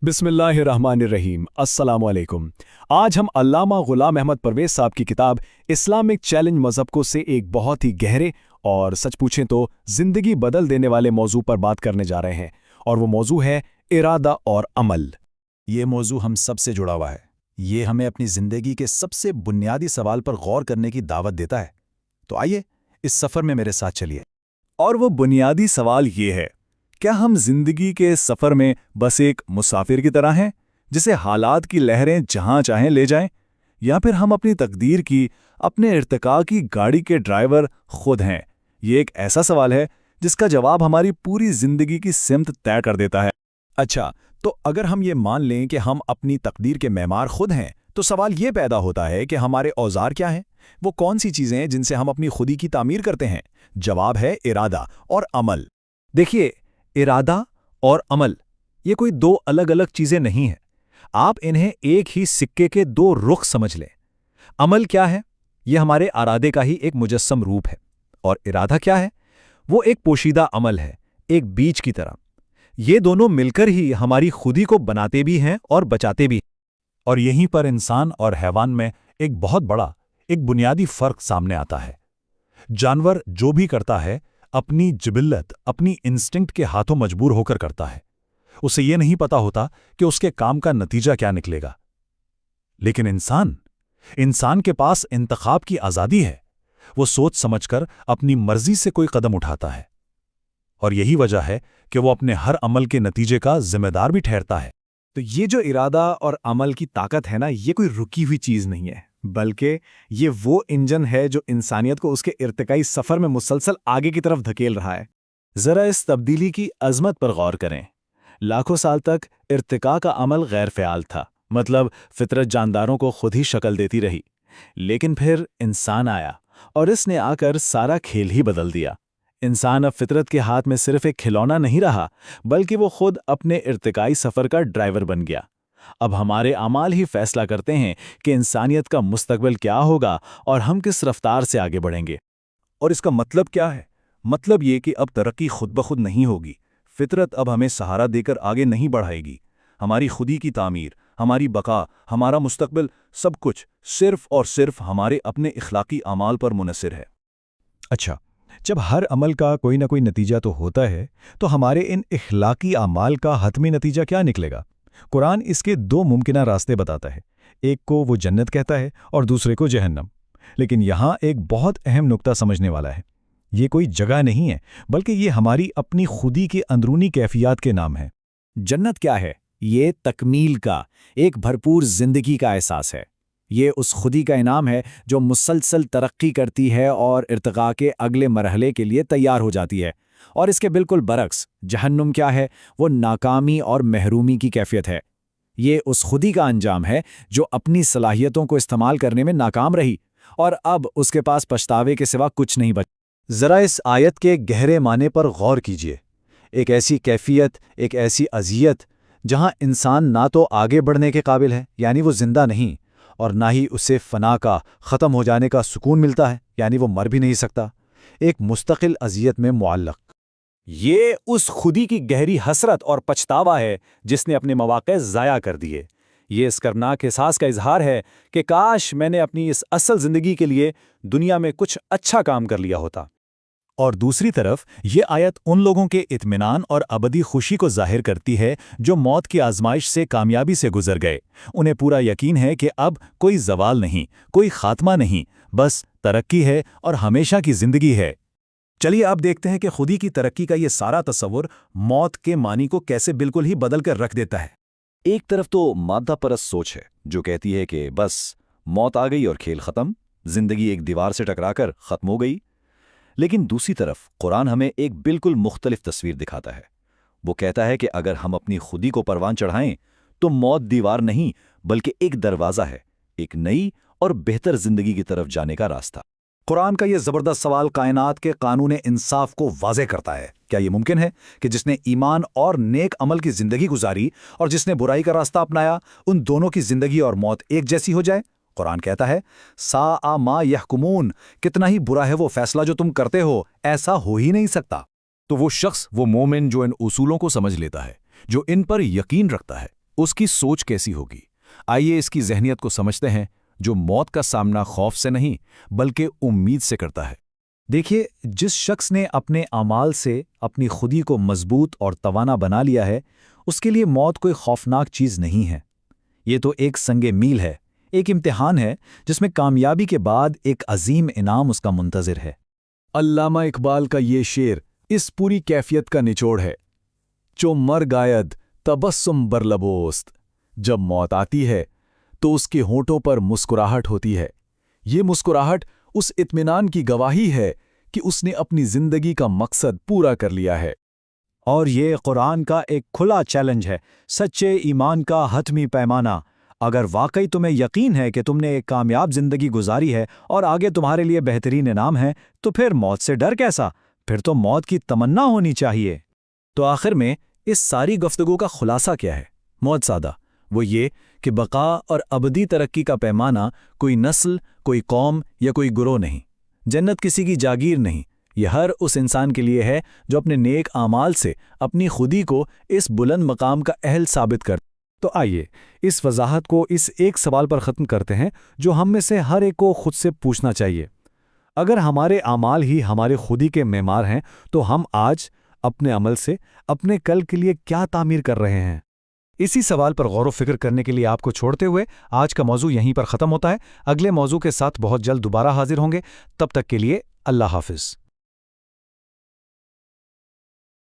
बिस्मिल्लाहिर्रहमानिर्रहीम अस्सलाम वालेकुम। आज हम अल्लामा गुलाम अहमद परवेज साहब की किताब इस्लामिक चैलेंज मज़हब को से एक बहुत ही गहरे और सच पूछें तो ज़िंदगी बदल देने वाले मौजू पर बात करने जा रहे हैं, और वो मौजू है इरादा और अमल। ये मौजू हम सब से जुड़ा हुआ है। ये हमें अपनी ज़िंदगी के सबसे बुनियादी सवाल पर गौर करने की दावत देता है। तो आइए इस सफ़र में मेरे साथ चलिए। और वो बुनियादी सवाल ये है, क्या हम जिंदगी के इस सफर में बस एक मुसाफिर की तरह हैं जिसे हालात की लहरें जहां चाहें ले जाएं, या फिर हम अपनी तकदीर की, अपने इर्तिका की गाड़ी के ड्राइवर खुद हैं? ये एक ऐसा सवाल है जिसका जवाब हमारी पूरी जिंदगी की सिमत तय कर देता है। अच्छा, तो अगर हम ये मान लें कि हम अपनी तकदीर के मेमार खुद हैं, तो सवाल ये पैदा होता है कि हमारे औजार क्या हैं? वो कौन सी चीज़ें हैं जिनसे हम अपनी खुदी की तामीर करते हैं? जवाब है इरादा और अमल। देखिए, इरादा और अमल ये कोई दो अलग अलग चीजें नहीं हैं। आप इन्हें एक ही सिक्के के दो रुख समझ लें। अमल क्या है? ये हमारे इरादे का ही एक मुजस्सम रूप है। और इरादा क्या है? वो एक पोशीदा अमल है, एक बीज की तरह। ये दोनों मिलकर ही हमारी खुदी को बनाते भी हैं और बचाते भी हैं। और यहीं पर इंसान और हैवान में एक बहुत बड़ा, एक बुनियादी फर्क सामने आता है। जानवर जो भी करता है अपनी जिबिल्लत, अपनी इंस्टिंक्ट के हाथों मजबूर होकर करता है। उसे ये नहीं पता होता कि उसके काम का नतीजा क्या निकलेगा। लेकिन इंसान के पास इंतखाब की आज़ादी है। वो सोच समझकर अपनी मर्जी से कोई कदम उठाता है, और यही वजह है कि वो अपने हर अमल के नतीजे का जिम्मेदार भी ठहरता है। तो ये जो इरादा और अमल की ताकत है ना, ये कोई रुकी हुई चीज नहीं है, बल्कि ये वो इंजन है जो इंसानियत को उसके इर्तिकाई सफर में मुसलसल आगे की तरफ धकेल रहा है। जरा इस तब्दीली की अजमत पर गौर करें। लाखों साल तक इर्तिका का अमल गैर फ़याल था, मतलब फितरत जानदारों को खुद ही शक्ल देती रही। लेकिन फिर इंसान आया और इसने आकर सारा खेल ही बदल दिया। इंसान अब फितरत के हाथ में सिर्फ एक खिलौना नहीं रहा, बल्कि वो खुद अपने इर्तिकाई सफर का ड्राइवर बन गया। अब हमारे अमाल ही फैसला करते हैं कि इंसानियत का मुस्तकबिल क्या होगा और हम किस रफ्तार से आगे बढ़ेंगे। और इसका मतलब क्या है? मतलब ये कि अब तरक्की खुद ब खुद नहीं होगी। फितरत अब हमें सहारा देकर आगे नहीं बढ़ाएगी। हमारी खुदी की तामीर, हमारी बका, हमारा मुस्तकबिल, सब कुछ सिर्फ और सिर्फ हमारे अपने इखलाकी अमाल पर मुनसिर है। अच्छा, जब हर अमल का कोई ना कोई नतीजा तो होता है, तो हमारे इन इखलाकी अमाल का हतमी नतीजा क्या निकलेगा? कुरान इसके दो मुमकिना रास्ते बताता है। एक को वो जन्नत कहता है और दूसरे को जहन्नम। लेकिन यहाँ एक बहुत अहम नुक्ता समझने वाला है। ये कोई जगह नहीं है, बल्कि ये हमारी अपनी खुदी की अंदरूनी कैफियत के नाम है। जन्नत क्या है? ये तकमील का, एक भरपूर जिंदगी का एहसास है। ये उस खुदी का इनाम है जो मुसलसल तरक्की करती है और इर्तिका के अगले मरहले के लिए तैयार हो जाती है। और इसके बिल्कुल बरक्स जहन्नुम क्या है? वो नाकामी और महरूमी की कैफियत है। ये उस खुदी का अंजाम है जो अपनी सलाहियतों को इस्तेमाल करने में नाकाम रही और अब उसके पास पछतावे के सिवा कुछ नहीं बचा। जरा इस आयत के गहरे माने पर गौर कीजिए। एक ऐसी कैफियत, एक ऐसी अजियत जहां इंसान ना तो आगे बढ़ने के काबिल है, यानी वो जिंदा नहीं, और ना ही उसे फना का, ख़त्म हो जाने का सुकून मिलता है, यानी वो मर भी नहीं सकता। एक मुस्तकिल अजियत में मुअल्लक। ये उस खुदी की गहरी हसरत और पछतावा है जिसने अपने मौक़े ज़ाया कर दिए। ये इस कर्मनाक एहसास का इजहार है कि काश मैंने अपनी इस असल ज़िंदगी के लिए दुनिया में कुछ अच्छा काम कर लिया होता। और दूसरी तरफ ये आयत उन लोगों के इत्मीनान और अबदी खुशी को जाहिर करती है जो मौत की आजमाइश से कामयाबी से गुजर गए। उन्हें पूरा यकीन है कि अब कोई जवाल नहीं, कोई खात्मा नहीं, बस तरक्की है और हमेशा की जिंदगी है। चलिए अब देखते हैं कि खुदी की तरक्की का ये सारा तस्वुर मौत के मानी को कैसे बिल्कुल ही बदल कर रख देता है। एक तरफ तो मादा परस्त सोच है जो कहती है कि बस मौत आ गई और खेल खत्म, जिंदगी एक दीवार से टकराकर खत्म हो गई। लेकिन दूसरी तरफ कुरान हमें एक बिल्कुल मुख्तलिफ तस्वीर दिखाता है। वो कहता है कि अगर हम अपनी खुदी को परवान चढ़ाएं तो मौत दीवार नहीं बल्कि एक दरवाज़ा है, एक नई और बेहतर जिंदगी की तरफ जाने का रास्ता। कुरान का ये ज़बरदस्त सवाल कायनात के कानून इंसाफ को वाज़े करता है। क्या ये मुमकिन है कि जिसने ईमान और नेक अमल की ज़िंदगी गुजारी और जिसने बुराई का रास्ता अपनाया, उन दोनों की ज़िंदगी और मौत एक जैसी हो जाए? कुरान कहता है, सा मा यहकुमून, कितना ही बुरा है वो फैसला जो तुम करते हो, ऐसा हो ही नहीं सकता। तो वो शख्स, वो मोमिन जो इन उसूलों को समझ लेता है, जो इन पर यकीन रखता है, اس کی سوچ کیسی ہوگی؟ آئیے اس کی ذہنیت کو سمجھتے ہیں، جو موت کا سامنا خوف سے نہیں بلکہ امید سے کرتا ہے۔ دیکھیے، جس شخص نے اپنے اعمال سے اپنی خودی کو مضبوط اور توانا بنا لیا ہے، اس کے لیے موت کوئی خوفناک چیز نہیں ہے۔ یہ تو ایک سنگ میل ہے، ایک امتحان ہے جس میں کامیابی کے بعد ایک عظیم انعام اس کا منتظر ہے۔ علامہ اقبال کا یہ شعر اس پوری کیفیت کا نچوڑ ہے۔ چو مر گاید تبسم بر لبوست، جب موت آتی ہے تو اس کے ہونٹوں پر مسکراہٹ ہوتی ہے۔ یہ مسکراہٹ اس اطمینان کی گواہی ہے کہ اس نے اپنی زندگی کا مقصد پورا کر لیا ہے۔ اور یہ قرآن کا ایک کھلا چیلنج ہے، سچے ایمان کا حتمی پیمانہ۔ اگر واقعی تمہیں یقین ہے کہ تم نے ایک کامیاب زندگی گزاری ہے اور آگے تمہارے لیے بہترین انعام ہے، تو پھر موت سے ڈر کیسا؟ پھر تو موت کی تمنا ہونی چاہیے۔ تو آخر میں اس ساری گفتگو کا خلاصہ کیا ہے؟ بہت سادہ، وہ یہ کہ بقا اور ابدی ترقی کا پیمانہ کوئی نسل، کوئی قوم یا کوئی گروہ نہیں۔ جنت کسی کی جاگیر نہیں، یہ ہر اس انسان کے لیے ہے جو اپنے نیک اعمال سے اپنی خودی کو اس بلند مقام کا اہل ثابت کر۔ تو آئیے اس وضاحت کو اس ایک سوال پر ختم کرتے ہیں جو ہم میں سے ہر ایک کو خود سے پوچھنا چاہیے۔ اگر ہمارے اعمال ہی ہمارے خودی کے معمار ہیں تو ہم آج اپنے عمل سے اپنے کل کے لیے کیا تعمیر کر رہے ہیں؟ اسی سوال پر غور و فکر کرنے کے لیے آپ کو چھوڑتے ہوئے آج کا موضوع یہیں پر ختم ہوتا ہے۔ اگلے موضوع کے ساتھ بہت جلد دوبارہ حاضر ہوں گے، تب تک کے لیے اللہ حافظ۔